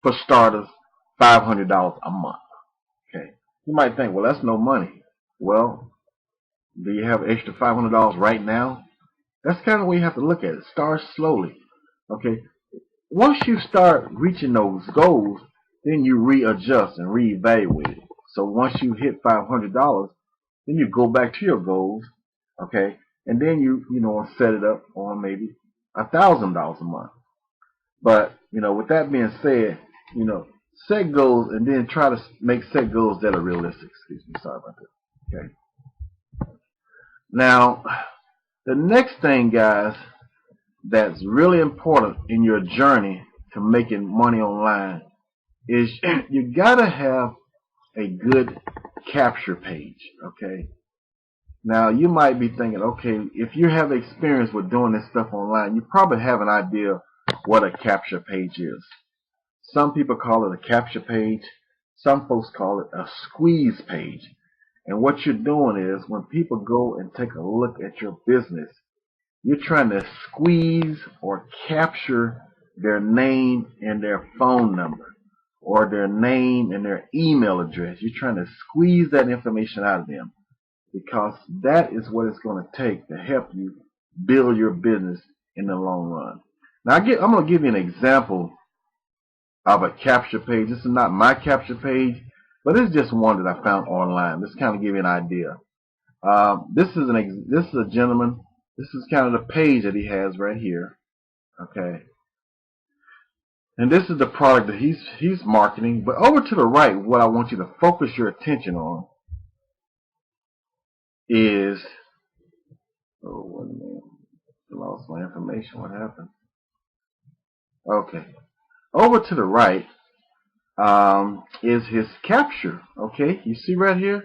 for starters, $500 a month. Okay. You might think, well, that's no money. Well, do you have extra $500 right now? That's kind of the way you have to look at it. Start slowly. Okay. Once you start reaching those goals, then you readjust and reevaluate it. So once you hit $500, then you go back to your goals, okay, and then you set it up on maybe $1,000 a month. But with that being said, set goals and then try to make set goals that are realistic. Excuse me, sorry about that. Okay. Now, the next thing, guys, that's really important in your journey to making money online is you gotta have a good capture page. Okay. Now you might be thinking, okay, if you have experience with doing this stuff online, you probably have an idea what a capture page is. Some people call it a capture page. Some folks call it a squeeze page. And what you're doing is when people go and take a look at your business, you're trying to squeeze or capture their name and their phone number, or their name and their email address. You're trying to squeeze that information out of them, because that is what it's going to take to help you build your business in the long run. Now, I'm going to give you an example of a capture page. This is not my capture page, but it's just one that I found online. Just kind of give you an idea. This is a gentleman. This is kind of the page that he has right here. Okay. And this is the product that he's marketing. But over to the right, what I want you to focus your attention on is, oh, wait a minute, I lost my information. What happened? Okay. Over to the right is his capture. Okay. You see right here?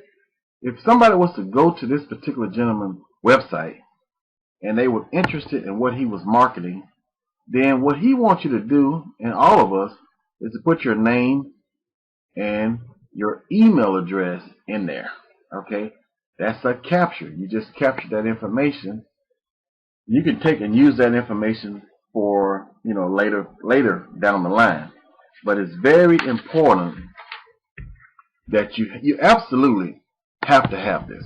If somebody was to go to this particular gentleman's website and they were interested in what he was marketing, then what he wants you to do, and all of us, is to put your name and your email address in there. Okay? That's a capture. You just capture that information. You can take and use that information for, later down the line. But it's very important that you absolutely have to have this.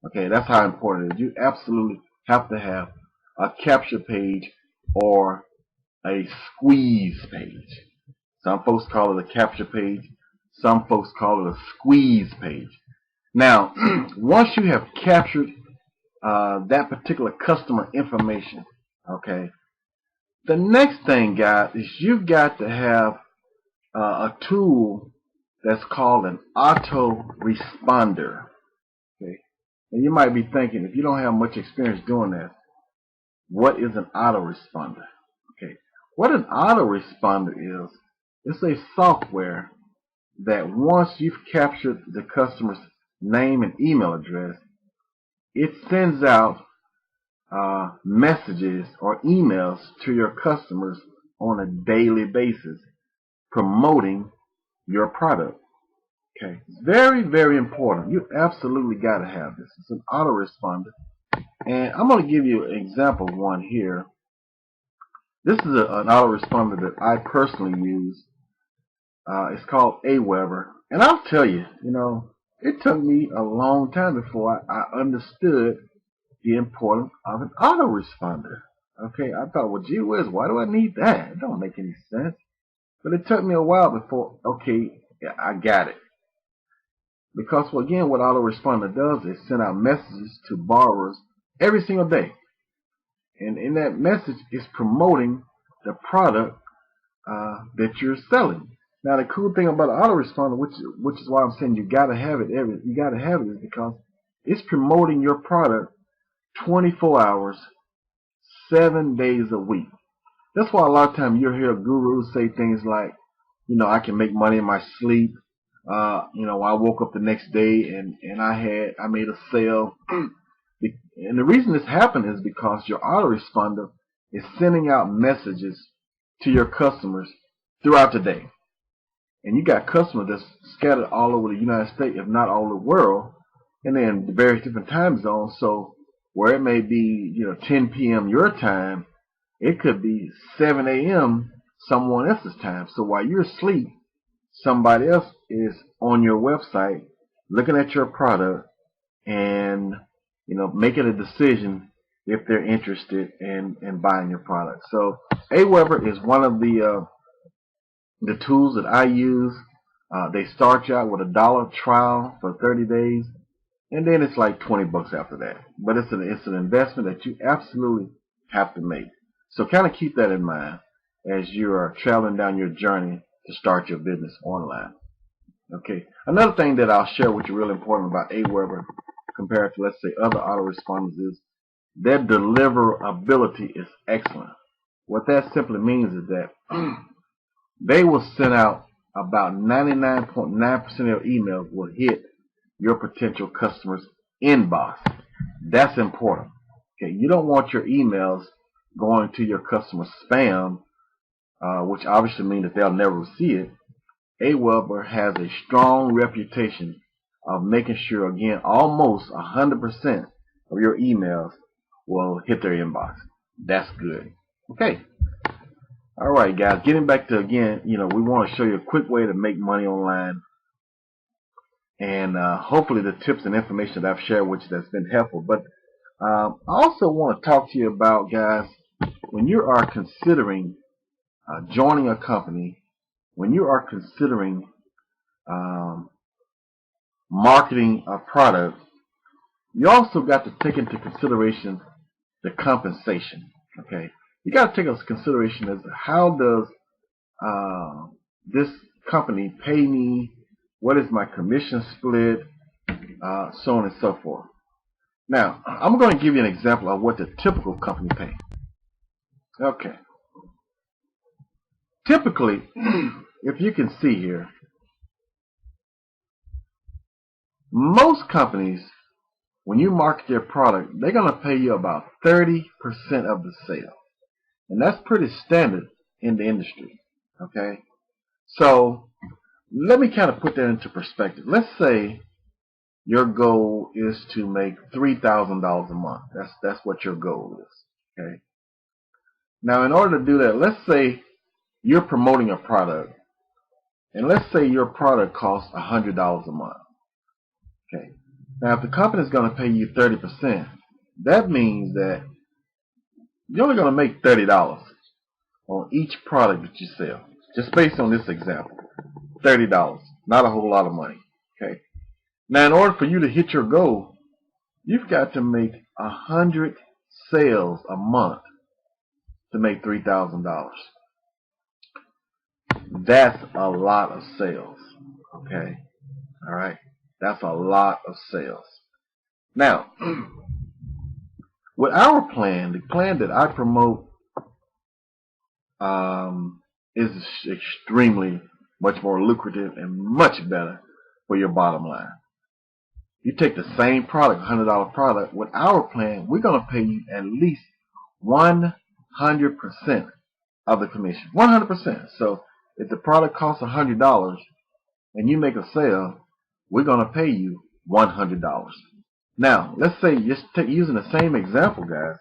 Okay, that's how important it is. You absolutely have to have a capture page or a squeeze page. Some folks call it a capture page. Some folks call it a squeeze page. Now, once you have captured that particular customer information, okay, the next thing, guys, is you've got to have a tool that's called an autoresponder. Okay, and you might be thinking, if you don't have much experience doing that, what is an autoresponder? Okay, what an autoresponder is, it's a software that once you've captured the customer's name and email address, it sends out messages or emails to your customers on a daily basis promoting your product. Okay, it's very, very important. You absolutely got to have this. It's an autoresponder. And I'm going to give you an example of one here. This is an autoresponder that I personally use. It's called Aweber. And I'll tell you, it took me a long time before I understood the importance of an autoresponder. Okay, I thought, well, gee whiz, why do I need that? It don't make any sense. But it took me a while before, okay, yeah, I got it. Because, well, again, what autoresponder does is send out messages to borrowers every single day. And in that message is promoting the product that you're selling. Now, the cool thing about an autoresponder, which is why I'm saying you got to have it, is because it's promoting your product 24 hours, 7 days a week. That's why a lot of times you'll hear gurus say things like, I can make money in my sleep. I woke up the next day and I made a sale. And the reason this happened is because your autoresponder is sending out messages to your customers throughout the day. And you got customers that's scattered all over the United States, if not all over the world, and then various different time zones. So where it may be, 10 p.m. your time, it could be 7 a.m. someone else's time. So while you're asleep, somebody else is on your website looking at your product and making a decision if they're interested in buying your product. So Aweber is one of the tools that I use. They start you out with $1 trial for 30 days, and then it's like 20 bucks after that. But it's an investment that you absolutely have to make. So kind of keep that in mind as you are traveling down your journey to start your business online. Okay. Another thing that I'll share with you really important about Aweber compared to, let's say, other autoresponders is their deliverability is excellent. What that simply means is that they will send out about 99.9% of your emails will hit your potential customers' inbox. That's important. Okay, you don't want your emails going to your customer spam, which obviously means that they'll never see it. Aweber has a strong reputation of making sure, again, almost 100% of your emails will hit their inbox. That's good. Okay. All right, guys. Getting back to, again, we want to show you a quick way to make money online. And hopefully the tips and information that I've shared with you that's been helpful. But I also want to talk to you about, guys, when you are considering joining a company, when you are considering marketing a product, you also got to take into consideration the compensation. Okay, you got to take into consideration as how does this company pay me? What is my commission split? So on and so forth. Now, I'm going to give you an example of what the typical company pays. Okay. Typically, if you can see here, most companies, when you market their product, they're going to pay you about 30% of the sale. And that's pretty standard in the industry. Okay? So, let me kind of put that into perspective. Let's say your goal is to make $3,000 a month. That's what your goal is. Okay? Now, in order to do that, let's say you're promoting a product, and let's say your product costs $100 a month. Okay. Now, if the company is going to pay you 30%, that means that you're only going to make $30 on each product that you sell. Just based on this example, $30, not a whole lot of money. Okay. Now, in order for you to hit your goal, you've got to make 100 sales a month to make $3,000. That's a lot of sales. Okay. All right. That's a lot of sales. Now, with our plan, the plan that I promote is extremely much more lucrative and much better for your bottom line. You take the same product, $100 product, with our plan, we're going to pay you at least 100% of the commission. 100%. So if the product costs $100 and you make a sale, we're going to pay you $100. Now, let's say, just using the same example, guys,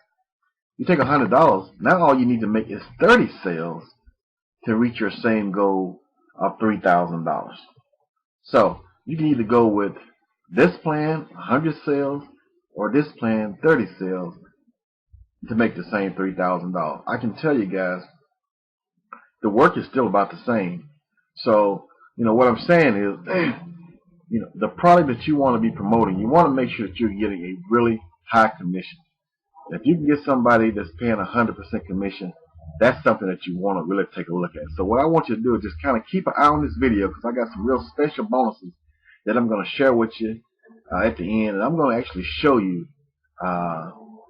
you take $100, now all you need to make is 30 sales to reach your same goal of $3,000. So you can either go with this plan, 100 sales, or this plan, 30 sales, to make the same $3,000. I can tell you guys, the work is still about the same. So, what I'm saying is, the product that you want to be promoting, you want to make sure that you're getting a really high commission. If you can get somebody that's paying 100% commission, that's something that you want to really take a look at. So what I want you to do is just kind of keep an eye on this video, because I got some real special bonuses that I'm going to share with you at the end. And I'm going to actually show you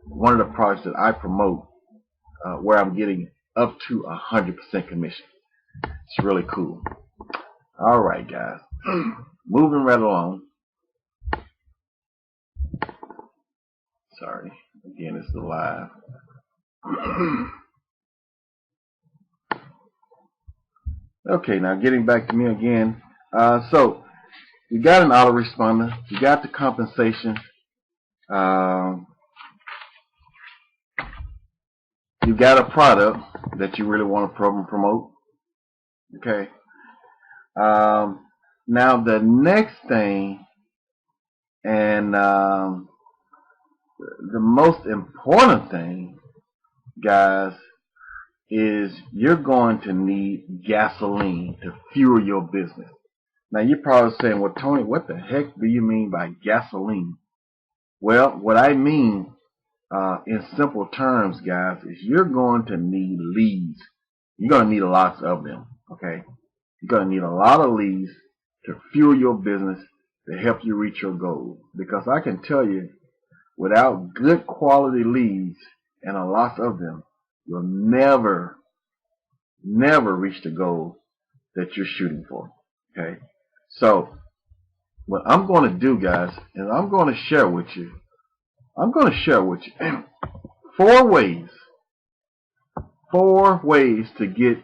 one of the products that I promote where I'm getting up to 100% commission. It's really cool. All right, guys. Moving right along. Sorry. Again, it's the live. Okay, now getting back to me again. So, you got an autoresponder. You got the compensation. You got a product that you really want to promote. Okay. Now the next thing, and the most important thing, guys, is you're going to need gasoline to fuel your business. Now you're probably saying, well, Tony, what the heck do you mean by gasoline? Well, what I mean in simple terms, guys, is you're going to need leads. You're going to need lots of them, okay? You're going to need a lot of leads to fuel your business to help you reach your goals. Because I can tell you, without good quality leads and a lot of them, you'll never reach the goal that you're shooting for, okay? So what I'm going to do, guys, is I'm going to share with you four ways to get